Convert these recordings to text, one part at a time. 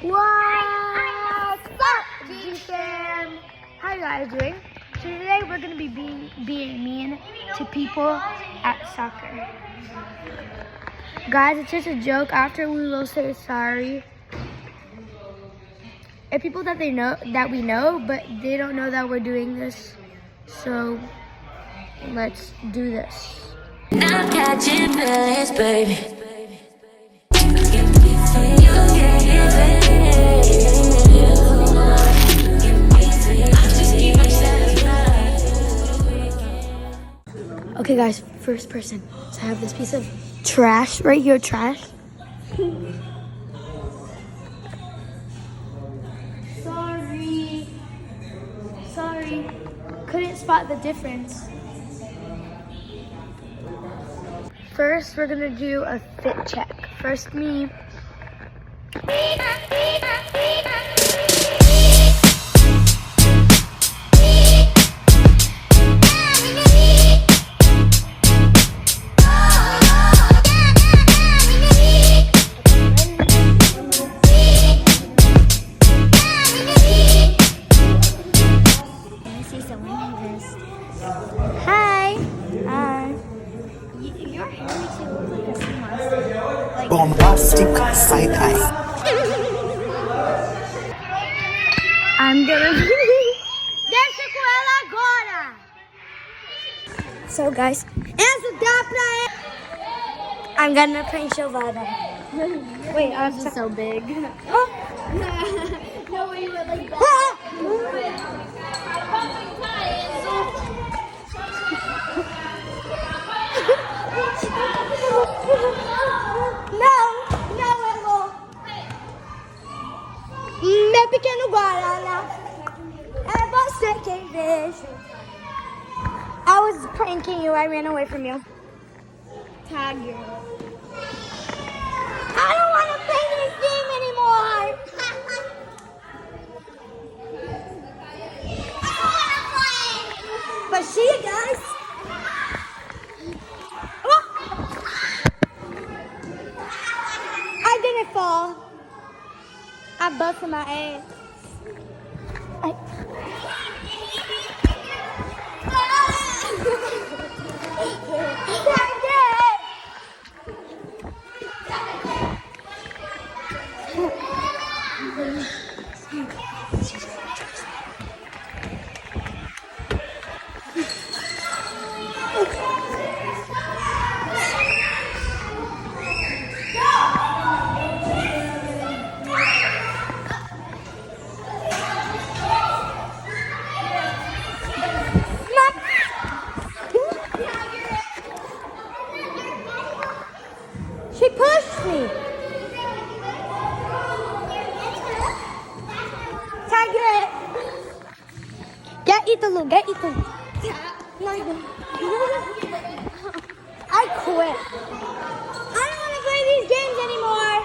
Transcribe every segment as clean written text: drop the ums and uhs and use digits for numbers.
What's up, G.A.M? How you guys doing? So today we're going to be being mean to people at soccer. Guys, it's just a joke. After we will say sorry. And people that we know, but they don't know that we're doing this. So let's do this. I'm catching feelings, baby. Okay guys, first person. So I have this piece of trash right here, trash. Sorry. Couldn't spot the difference. First, we're gonna do a fit check. First, me. Your hair makes you look like a sea monster. Like bombastic side eye. I'm gonna Deixa com ela agora. So guys, essa dá pra I'm gonna preencher Vada. Wait, I'm so big. No way you were like that. Meu pequeno Guarana, é você quem vejo. I was pranking you, I ran away from you. Tag you. I don't want to play this game anymore. I don't want to play. But see you guys. I didn't fall. I busted my ass. She pushed me. Target. Get Italu. I quit. I don't want to play these games anymore.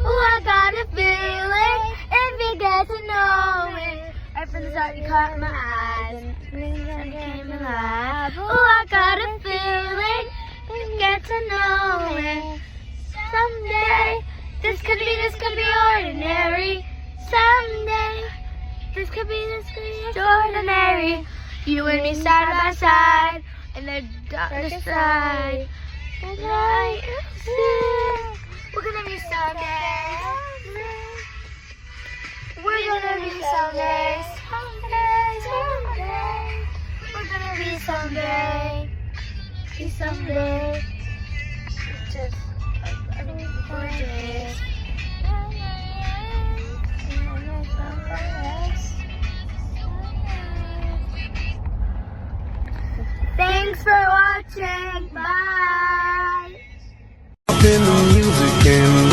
Oh, I got a feeling if you get to know it. Right from the start, you caught my eyes. And came alive. Oh, I got a feeling if you get to know it. Someday, this could be ordinary. Someday, this could be extraordinary. You and me side by side, in the darkest side. And I see we're gonna be someday. We're gonna be someday. We're gonna be someday. Someday. Just thanks for watching. Bye. Up in the music and